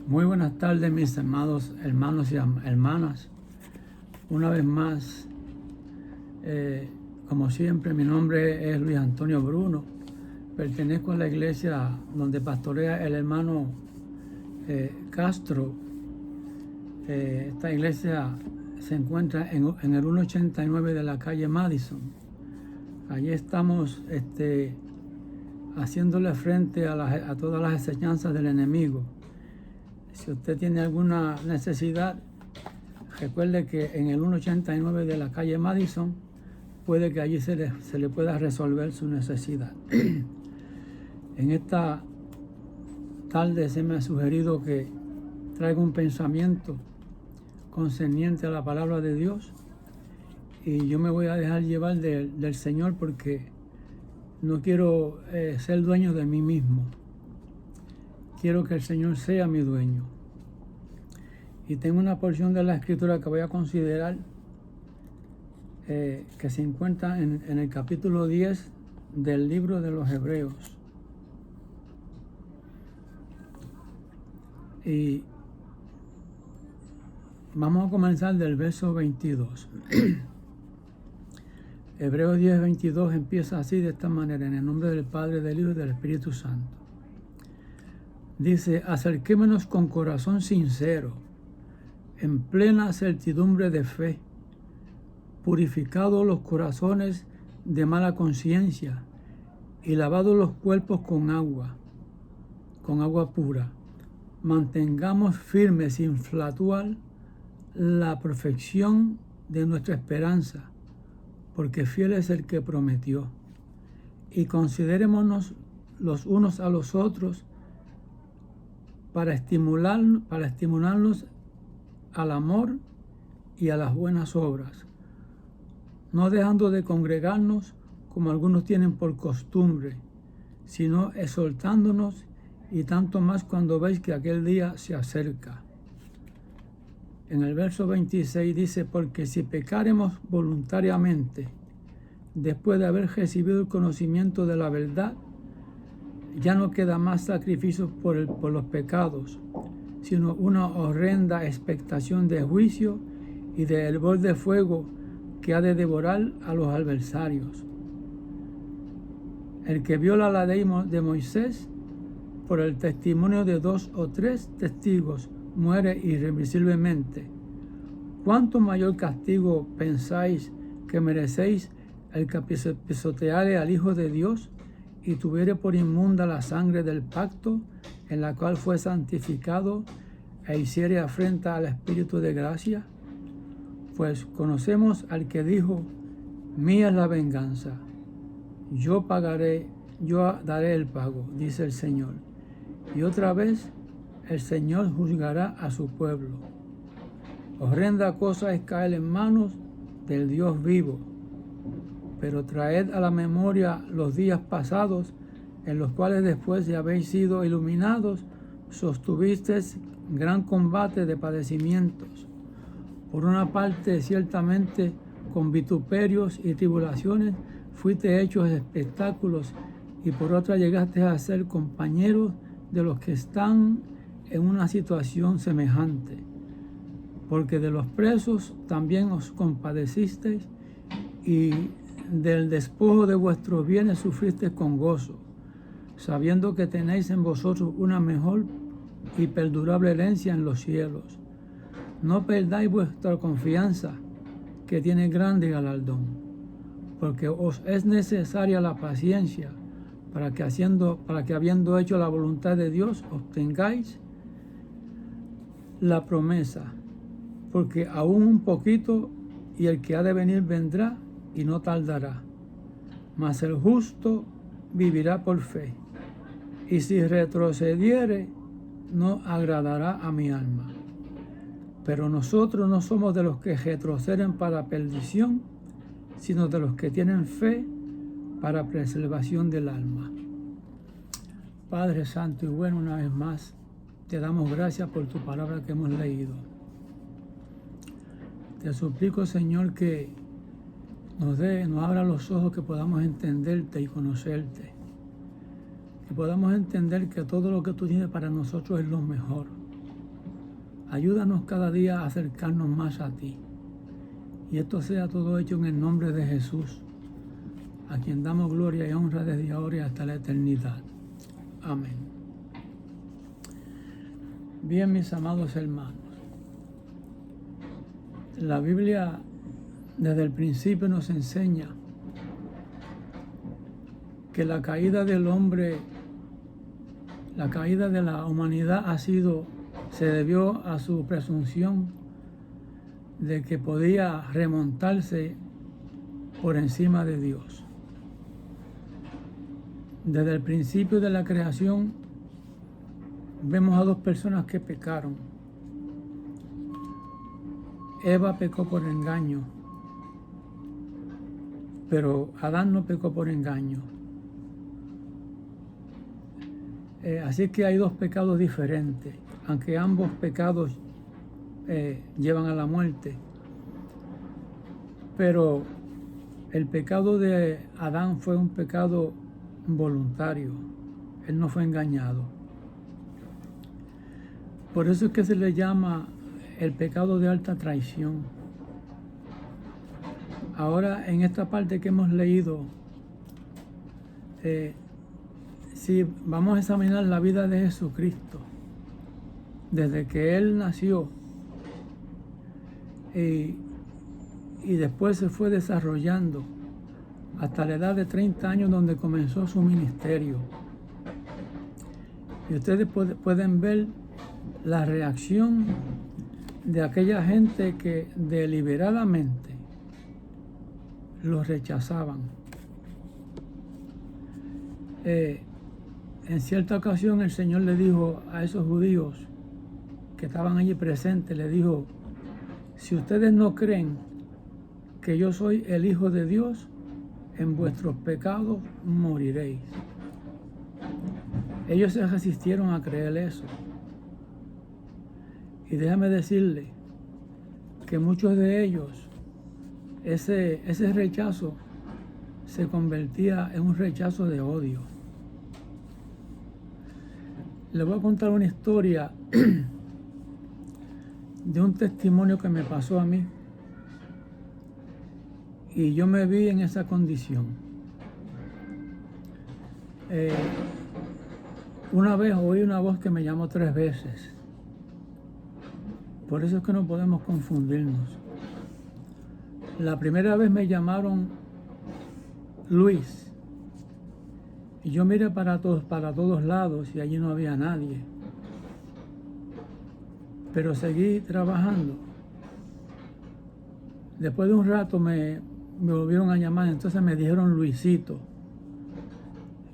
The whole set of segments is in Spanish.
Muy buenas tardes, mis amados hermanos y hermanas. Una vez más, como siempre, mi nombre es Luis Antonio Bruno. Pertenezco a la iglesia donde pastorea el hermano Castro. Esta iglesia se encuentra en el 189 de la calle Madison. Allí estamos haciéndole frente a todas las enseñanzas del enemigo. Si usted tiene alguna necesidad, recuerde que en el 189 de la calle Madison puede que allí se le pueda resolver su necesidad. En esta tarde se me ha sugerido que traiga un pensamiento concerniente a la palabra de Dios, y yo me voy a dejar llevar del Señor porque no quiero ser dueño de mí mismo. Quiero que el Señor sea mi dueño. Y tengo una porción de la Escritura que voy a considerar que se encuentra en el capítulo 10 del libro de los Hebreos. Y vamos a comenzar del verso 22. Hebreos 10, 22 empieza así, de esta manera: en el nombre del Padre, del Hijo y del Espíritu Santo. Dice: acerquémonos con corazón sincero, en plena certidumbre de fe, purificados los corazones de mala conciencia y lavados los cuerpos con agua pura. Mantengamos firme sin fluctuar la perfección de nuestra esperanza, porque fiel es el que prometió. Y considerémonos los unos a los otros para estimularnos al amor y a las buenas obras, no dejando de congregarnos como algunos tienen por costumbre, sino exhortándonos, y tanto más cuando veis que aquel día se acerca. En el verso 26 dice: porque si pecáremos voluntariamente, después de haber recibido el conocimiento de la verdad, ya no queda más sacrificio por los pecados, sino una horrenda expectación de juicio y de hervor de fuego que ha de devorar a los adversarios. El que viola la ley de Moisés por el testimonio de 2 o 3 testigos muere irremisiblemente. ¿Cuánto mayor castigo pensáis que merecéis el que pisoteare al Hijo de Dios y tuviere por inmunda la sangre del pacto en la cual fue santificado, e hiciere afrenta al Espíritu de gracia? Pues conocemos al que dijo: mía es la venganza, yo pagaré, yo daré el pago, dice el Señor. Y otra vez el Señor juzgará a su pueblo. Horrenda cosa es caer en manos del Dios vivo. Pero traed a la memoria los días pasados, en los cuales, después de habéis sido iluminados, sostuvisteis gran combate de padecimientos. Por una parte, ciertamente, con vituperios y tribulaciones fuiste hechos espectáculos, y por otra llegaste a ser compañeros de los que están en una situación semejante. Porque de los presos también os compadecisteis, y del despojo de vuestros bienes sufristeis con gozo, sabiendo que tenéis en vosotros una mejor y perdurable herencia en los cielos. No perdáis vuestra confianza, que tiene grande galardón, porque os es necesaria la paciencia, para que habiendo hecho la voluntad de Dios, obtengáis la promesa. Porque aún un poquito, y el que ha de venir vendrá, y no tardará. Mas el justo vivirá por fe, y si retrocediere, no agradará a mi alma. Pero nosotros no somos de los que retroceden para perdición, sino de los que tienen fe para preservación del alma. Padre santo y bueno, una vez más te damos gracias por tu palabra que hemos leído. Te suplico, Señor, que nos abra los ojos, que podamos entenderte y conocerte, que podamos entender que todo lo que tú tienes para nosotros es lo mejor, Ayúdanos cada día a acercarnos más a ti. Y esto sea todo hecho en el nombre de Jesús, a quien damos gloria y honra desde ahora y hasta la eternidad. Amén. Bien, mis amados hermanos, la Biblia desde el principio nos enseña que la caída del hombre, la caída de la humanidad se debió a su presunción de que podía remontarse por encima de Dios. Desde el principio de la creación vemos a dos personas que pecaron. Eva pecó por engaño, pero Adán no pecó por engaño. Así que hay dos pecados diferentes, aunque ambos pecados llevan a la muerte. Pero el pecado de Adán fue un pecado voluntario. Él no fue engañado. Por eso es que se le llama el pecado de alta traición. Ahora, en esta parte que hemos leído, si vamos a examinar la vida de Jesucristo, desde que Él nació, y después se fue desarrollando hasta la edad de 30 años donde comenzó su ministerio. Y ustedes pueden ver la reacción de aquella gente que deliberadamente lo rechazaban. En cierta ocasión el Señor le dijo a esos judíos que estaban allí presentes, le dijo: si ustedes no creen que yo soy el Hijo de Dios, en vuestros pecados moriréis. Ellos se resistieron a creer eso. Y déjame decirle que muchos de ellos, ese rechazo se convertía en un rechazo de odio. Les voy a contar una historia de un testimonio que me pasó a mí, y yo me vi en esa condición. Una vez oí una voz que me llamó 3 veces. Por eso es que no podemos confundirnos. La primera vez me llamaron Luis, y yo miré para todos lados y allí no había nadie. Pero seguí trabajando. Después de un rato me volvieron a llamar, entonces me dijeron Luisito.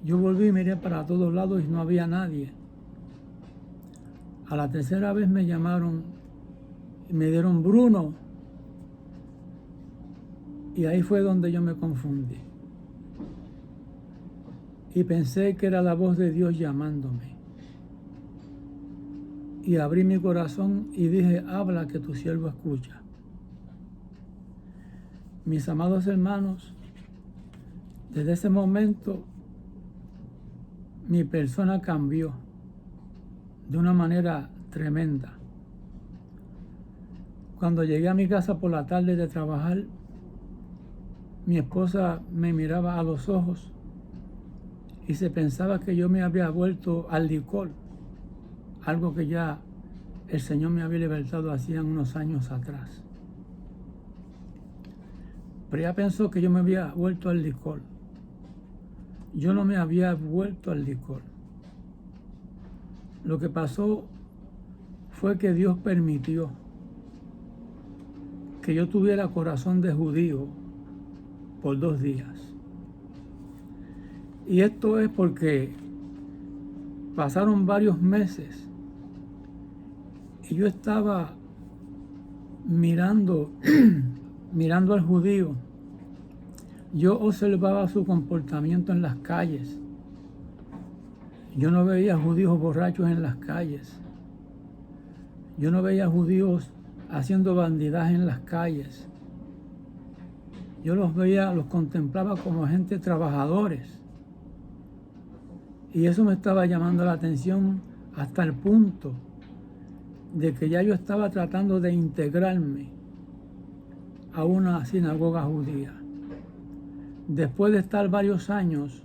Yo volví y miré para todos lados y no había nadie. A la tercera vez me llamaron y me dieron Bruno. Y ahí fue donde yo me confundí. Y pensé que era la voz de Dios llamándome. Y abrí mi corazón y dije: habla, que tu siervo escucha. Mis amados hermanos, desde ese momento mi persona cambió de una manera tremenda. Cuando llegué a mi casa por la tarde de trabajar, mi esposa me miraba a los ojos y se pensaba que yo me había vuelto al licor, algo que ya el Señor me había libertado hacía unos años atrás. Pero ella pensó que yo me había vuelto al licor. Yo no me había vuelto al licor. Lo que pasó fue que Dios permitió que yo tuviera corazón de judío por 2 días. Y esto es porque pasaron varios meses y yo estaba mirando al judío. Yo observaba su comportamiento en las calles. Yo no veía judíos borrachos en las calles. Yo no veía judíos haciendo bandidaje en las calles. Yo los contemplaba como gente trabajadores. Y eso me estaba llamando la atención hasta el punto de que ya yo estaba tratando de integrarme a una sinagoga judía. Después de estar varios años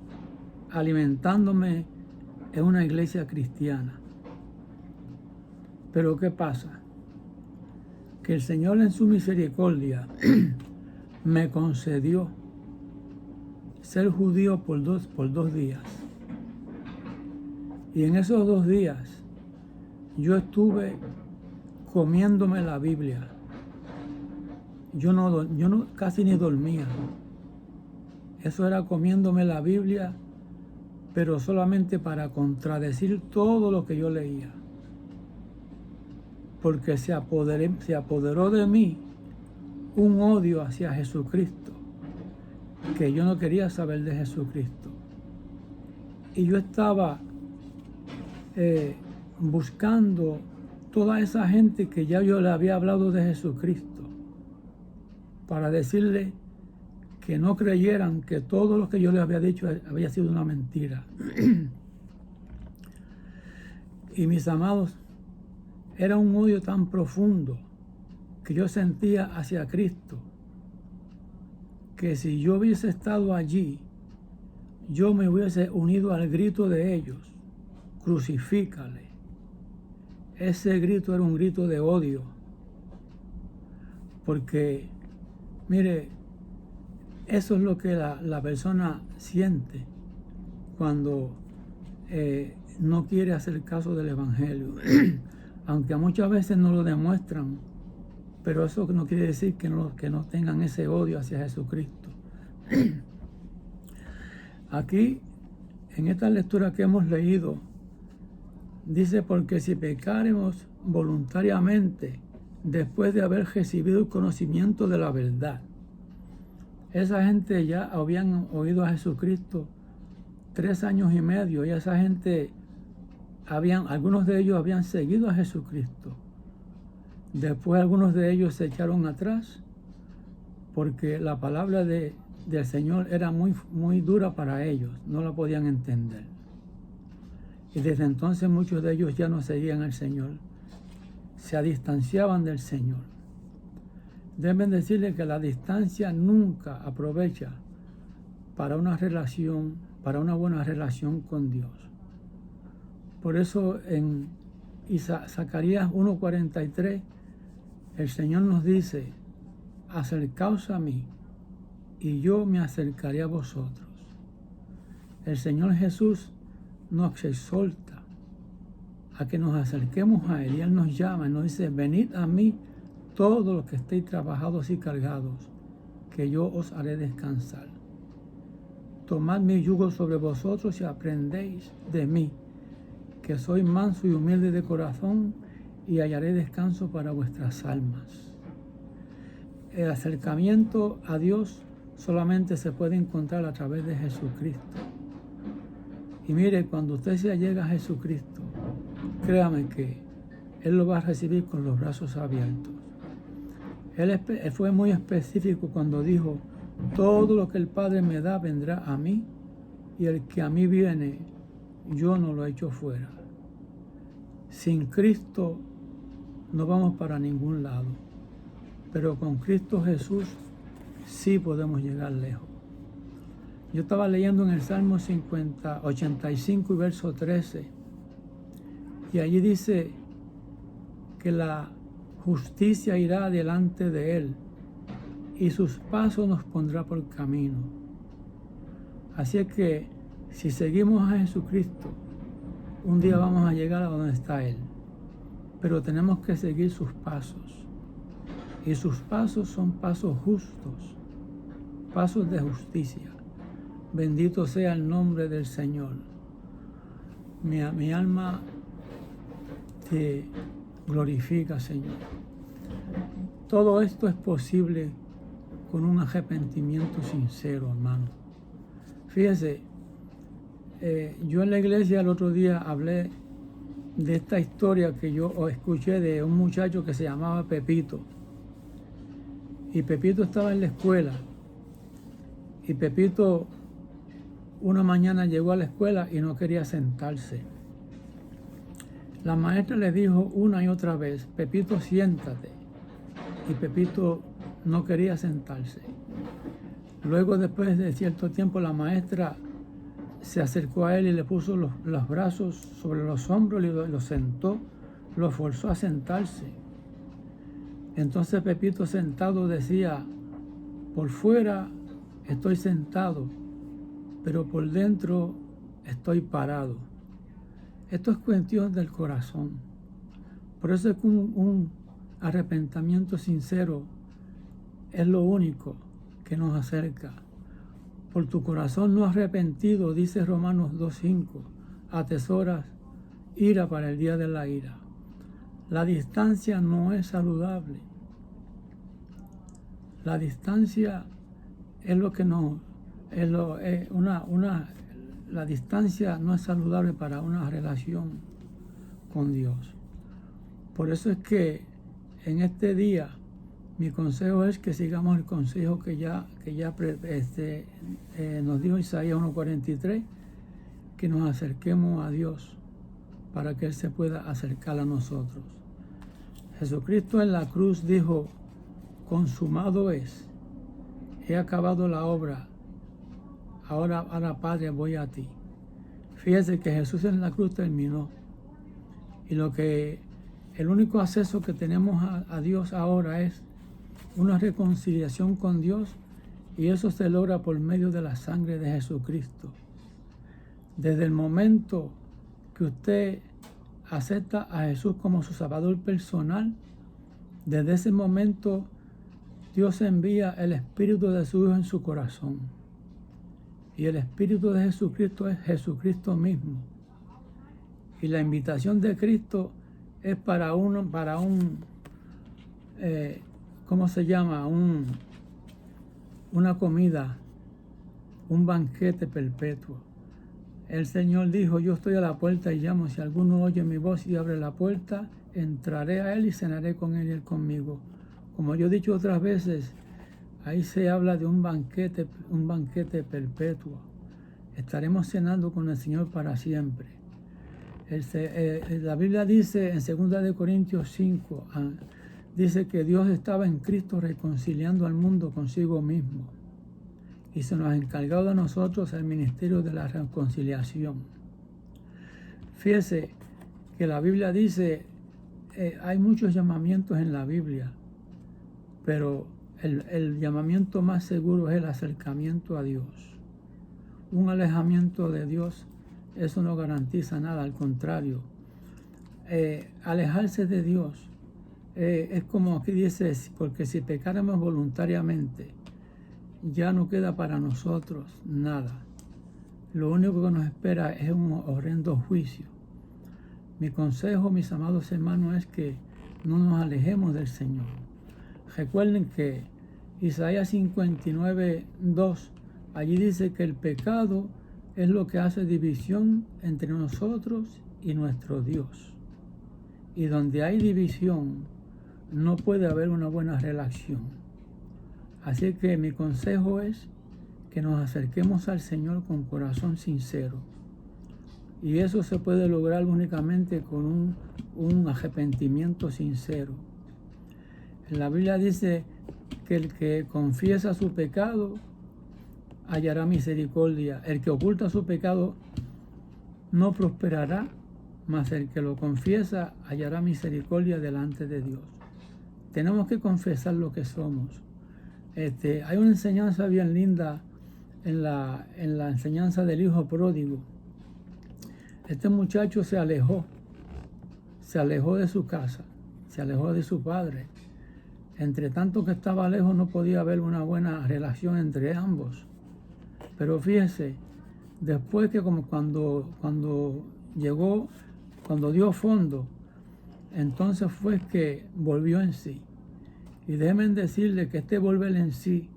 alimentándome en una iglesia cristiana. Pero ¿qué pasa? Que el Señor en su misericordia me concedió ser judío por dos días. Y en esos 2 días yo estuve comiéndome la Biblia. Yo casi ni dormía. Eso era comiéndome la Biblia, pero solamente para contradecir todo lo que yo leía. Porque se apoderó de mí un odio hacia Jesucristo, que yo no quería saber de Jesucristo. Y yo estaba buscando toda esa gente que ya yo le había hablado de Jesucristo, para decirle que no creyeran que todo lo que yo les había dicho había sido una mentira. Y mis amados, era un odio tan profundo que yo sentía hacia Cristo, que si yo hubiese estado allí, yo me hubiese unido al grito de ellos: crucifícale. Ese grito era un grito de odio, porque, mire, eso es lo que la persona siente cuando no quiere hacer caso del Evangelio. Aunque muchas veces no lo demuestran, pero eso no quiere decir que no tengan ese odio hacia Jesucristo. Aquí, en esta lectura que hemos leído, dice: porque si pecáremos voluntariamente después de haber recibido el conocimiento de la verdad. Esa gente ya habían oído a Jesucristo 3 años y medio, y esa gente, algunos de ellos habían seguido a Jesucristo. Después algunos de ellos se echaron atrás porque la palabra del Señor era muy, muy dura para ellos, no la podían entender. Y desde entonces muchos de ellos ya no seguían al Señor, se distanciaban del Señor. Deben decirle que la distancia nunca aprovecha para una buena relación con Dios. Por eso en Zacarías 1:43 el Señor nos dice: acercaos a mí y yo me acercaré a vosotros. El Señor Jesús nos exhorta a que nos acerquemos a Él, y Él nos llama y nos dice: venid a mí todos los que estéis trabajados y cargados, que yo os haré descansar. Tomad mi yugo sobre vosotros y aprendéis de mí, que soy manso y humilde de corazón, y hallaré descanso para vuestras almas. El acercamiento a Dios solamente se puede encontrar a través de Jesucristo. Y mire, cuando usted se allega a Jesucristo, créame que Él lo va a recibir con los brazos abiertos. Él fue muy específico cuando dijo: todo lo que el Padre me da vendrá a mí, y el que a mí viene, yo no lo echo fuera. Sin Cristo no vamos para ningún lado, pero con Cristo Jesús sí podemos llegar lejos. Yo estaba leyendo en el Salmo 85 y verso 13, y allí dice que la justicia irá delante de Él, y sus pasos nos pondrá por camino. Así es que si seguimos a Jesucristo, un día vamos a llegar a donde está Él. Pero tenemos que seguir sus pasos. Y sus pasos son pasos justos, pasos de justicia. Bendito sea el nombre del Señor. Mi alma te glorifica, Señor. Todo esto es posible con un arrepentimiento sincero, hermano. Fíjese, yo en la iglesia el otro día hablé de esta historia que yo escuché de un muchacho que se llamaba Pepito. Y Pepito estaba en la escuela. Y Pepito una mañana llegó a la escuela y no quería sentarse. La maestra le dijo una y otra vez: Pepito, siéntate. Y Pepito no quería sentarse. Luego, después de cierto tiempo, la maestra se acercó a él y le puso los brazos sobre los hombros y lo sentó, lo forzó a sentarse. Entonces Pepito, sentado, decía: por fuera estoy sentado, pero por dentro estoy parado. Esto es cuestión del corazón. Por eso es que un arrepentimiento sincero es lo único que nos acerca. Por tu corazón no arrepentido, dice Romanos 2:5, atesoras ira para el día de la ira. La distancia no es saludable. La distancia es lo que no es la distancia no es saludable para una relación con Dios. Por eso es que en este día mi consejo es que sigamos el consejo que ya nos dijo Isaías 1:43, que nos acerquemos a Dios para que Él se pueda acercar a nosotros. Jesucristo en la cruz dijo: consumado es, he acabado la obra, ahora Padre, voy a ti. Fíjese que Jesús en la cruz terminó, y el único acceso que tenemos a Dios ahora es una reconciliación con Dios, y eso se logra por medio de la sangre de Jesucristo. Desde el momento que usted acepta a Jesús como su Salvador personal, desde ese momento Dios envía el Espíritu de su Hijo en su corazón. Y el Espíritu de Jesucristo es Jesucristo mismo. Y la invitación de Cristo es para ¿cómo se llama? Una comida, un banquete perpetuo. El Señor dijo: yo estoy a la puerta y llamo, si alguno oye mi voz y abre la puerta, entraré a Él y cenaré con Él y Él conmigo. Como yo he dicho otras veces, ahí se habla de un banquete perpetuo. Estaremos cenando con el Señor para siempre. La Biblia dice en 2 Corintios 5, dice que Dios estaba en Cristo reconciliando al mundo consigo mismo, y se nos ha encargado a nosotros el ministerio de la reconciliación. Fíjese que la Biblia dice, hay muchos llamamientos en la Biblia, pero el llamamiento más seguro es el acercamiento a Dios. Un alejamiento de Dios, eso no garantiza nada, al contrario. Alejarse de Dios es como aquí dice: porque si pecáramos voluntariamente, ya no queda para nosotros nada. Lo único que nos espera es un horrendo juicio. Mi consejo, mis amados hermanos, es que no nos alejemos del Señor. Recuerden que Isaías 59:2, allí dice que el pecado es lo que hace división entre nosotros y nuestro Dios. Y donde hay división, no puede haber una buena relación. Así que mi consejo es que nos acerquemos al Señor con corazón sincero. Y eso se puede lograr únicamente con un arrepentimiento sincero. La Biblia dice que el que confiesa su pecado hallará misericordia. El que oculta su pecado no prosperará, mas el que lo confiesa hallará misericordia delante de Dios. Tenemos que confesar lo que somos. Hay una enseñanza bien linda en la enseñanza del hijo pródigo. Este muchacho se alejó de su casa, se alejó de su padre. Entre tanto que estaba lejos, no podía haber una buena relación entre ambos. Pero fíjese, después que como cuando dio fondo, entonces fue que volvió en sí. Y déjenme decirle que este volver en sí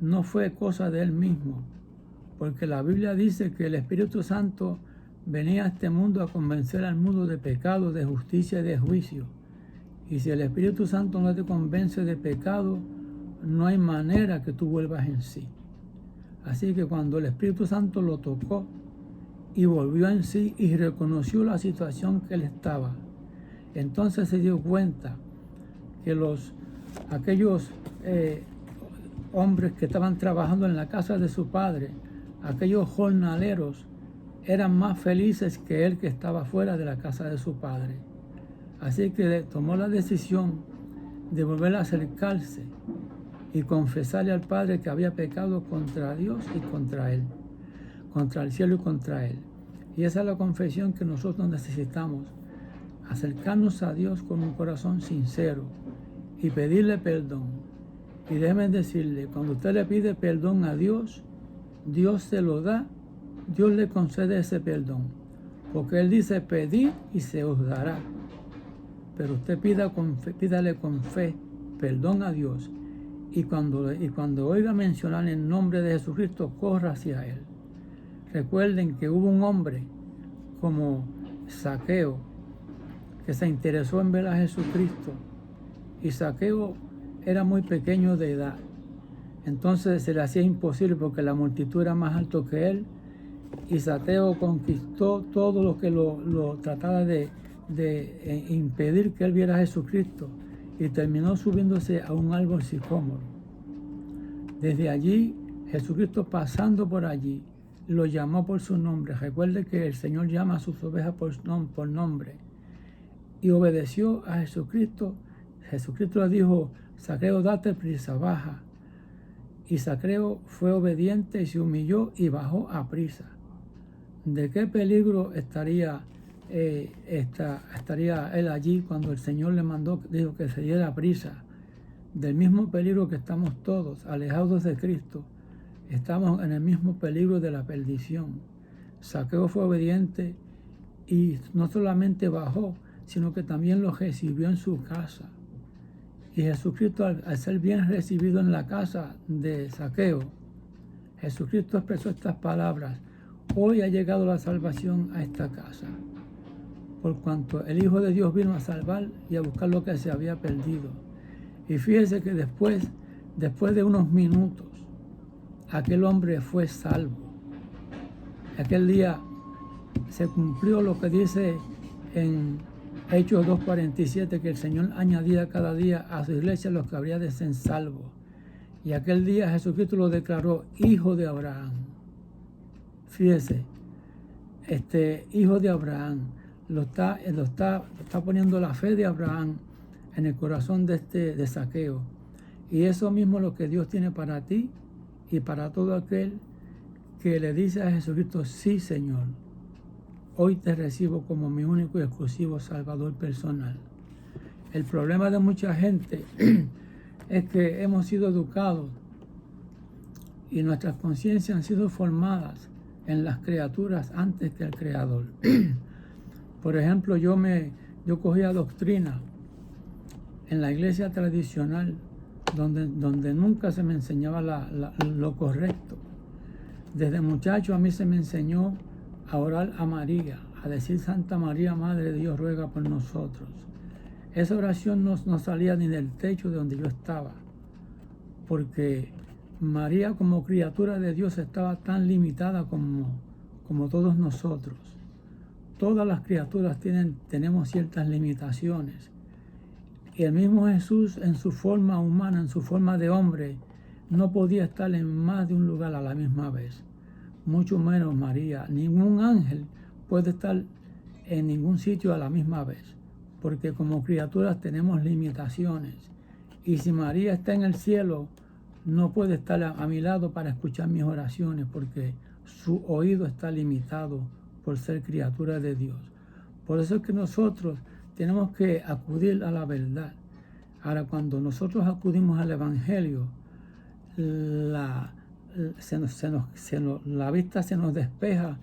no fue cosa de él mismo, porque la Biblia dice que el Espíritu Santo venía a este mundo a convencer al mundo de pecado, de justicia y de juicio. Y si el Espíritu Santo no te convence de pecado, no hay manera que tú vuelvas en sí. Así que cuando el Espíritu Santo lo tocó y volvió en sí y reconoció la situación que él estaba. Entonces se dio cuenta que aquellos hombres que estaban trabajando en la casa de su padre, aquellos jornaleros, eran más felices que él, que estaba fuera de la casa de su padre. Así que tomó la decisión de volver a acercarse y confesarle al Padre que había pecado contra Dios y contra él, contra el cielo y contra él. Y esa es la confesión que nosotros necesitamos: acercarnos a Dios con un corazón sincero y pedirle perdón. Y déjenme decirle, cuando usted le pide perdón a Dios, Dios se lo da, Dios le concede ese perdón, porque Él dice: pedid y se os dará. Pero usted pídale con fe perdón a Dios, y cuando oiga mencionar el nombre de Jesucristo, corra hacia Él. Recuerden que hubo un hombre como Zaqueo que se interesó en ver a Jesucristo, y Zaqueo era muy pequeño de edad. Entonces se le hacía imposible porque la multitud era más alto que él, y Zaqueo conquistó todo lo que lo trataba de impedir que él viera a Jesucristo, y terminó subiéndose a un árbol sicómoro. Desde allí, Jesucristo, pasando por allí, lo llamó por su nombre. Recuerde que el Señor llama a sus ovejas por nombre, y obedeció a Jesucristo. Jesucristo le dijo: Zaqueo, date prisa, baja. Y Zaqueo fue obediente y se humilló y bajó a prisa. ¿De qué peligro estaría él allí cuando el Señor le dijo que se diera prisa? Del mismo peligro que estamos todos, alejados de Cristo. Estamos en el mismo peligro de la perdición. Zaqueo fue obediente y no solamente bajó, sino que también lo recibió en su casa. Y Jesucristo, al ser bien recibido en la casa de Zaqueo, Jesucristo expresó estas palabras: hoy ha llegado la salvación a esta casa, por cuanto el Hijo de Dios vino a salvar y a buscar lo que se había perdido. Y fíjese que después de unos minutos, aquel hombre fue salvo. Aquel día se cumplió lo que dice en Hechos 2:47, que el Señor añadía cada día a su iglesia los que habría de ser salvos. Y aquel día Jesucristo lo declaró hijo de Abraham. Fíjese, hijo de Abraham, lo está poniendo la fe de Abraham en el corazón de Zaqueo. Y eso mismo es lo que Dios tiene para ti y para todo aquel que le dice a Jesucristo: sí, Señor, hoy te recibo como mi único y exclusivo Salvador personal. El problema de mucha gente es que hemos sido educados y nuestras conciencias han sido formadas en las criaturas antes que el Creador. Por ejemplo, yo cogía doctrina en la iglesia tradicional, donde nunca se me enseñaba lo correcto. Desde muchacho a mí se me enseñó a orar a María, a decir: Santa María, Madre de Dios, ruega por nosotros. Esa oración no salía ni del techo de donde yo estaba, porque María, como criatura de Dios, estaba tan limitada como todos nosotros. Todas las criaturas tenemos ciertas limitaciones. Y el mismo Jesús, en su forma humana, en su forma de hombre, no podía estar en más de un lugar a la misma vez. Mucho menos María. Ningún ángel puede estar en ningún sitio a la misma vez, porque como criaturas tenemos limitaciones. Y si María está en el cielo, no puede estar a mi lado para escuchar mis oraciones, porque su oído está limitado por ser criatura de Dios. Por eso es que nosotros tenemos que acudir a la verdad. Ahora, cuando nosotros acudimos al Evangelio, la vista se nos despeja,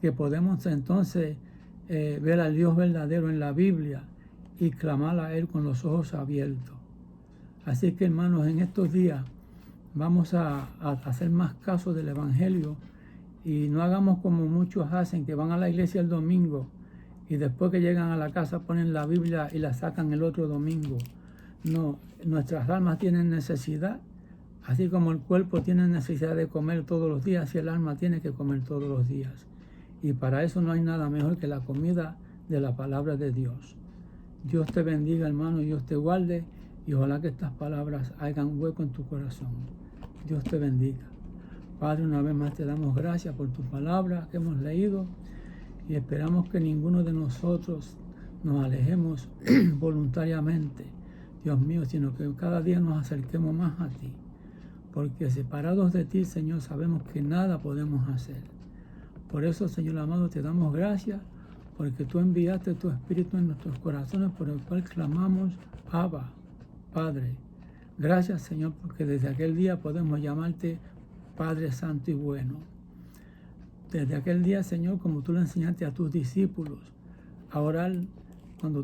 que podemos entonces ver al Dios verdadero en la Biblia y clamar a Él con los ojos abiertos. Así que, hermanos, en estos días vamos a hacer más caso del Evangelio, y no hagamos como muchos hacen, que van a la iglesia el domingo y después que llegan a la casa ponen la Biblia y la sacan el otro domingo. No, nuestras almas tienen necesidad, así como el cuerpo tiene necesidad de comer todos los días, y el alma tiene que comer todos los días. Y para eso no hay nada mejor que la comida de la palabra de Dios. Dios te bendiga, hermano, y Dios te guarde, y ojalá que estas palabras hagan hueco en tu corazón. Dios te bendiga. Padre, una vez más te damos gracias por tu palabra que hemos leído, y esperamos que ninguno de nosotros nos alejemos voluntariamente, Dios mío, sino que cada día nos acerquemos más a ti, porque separados de ti, Señor, sabemos que nada podemos hacer. Por eso, Señor amado, te damos gracias, porque tú enviaste tu Espíritu en nuestros corazones, por el cual clamamos, Abba, Padre. Gracias, Señor, porque desde aquel día podemos llamarte Padre Santo y Bueno. Desde aquel día, Señor, como tú le enseñaste a tus discípulos a orar, cuando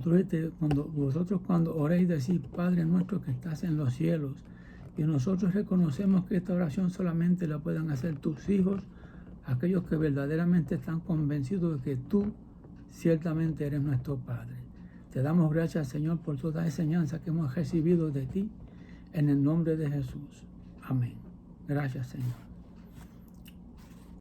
vosotros oréis, decís, Padre nuestro que estás en los cielos, y nosotros reconocemos que esta oración solamente la pueden hacer tus hijos, aquellos que verdaderamente están convencidos de que tú ciertamente eres nuestro Padre. Te damos gracias, Señor, por toda enseñanza que hemos recibido de ti, en el nombre de Jesús. Amén. Gracias, Señor.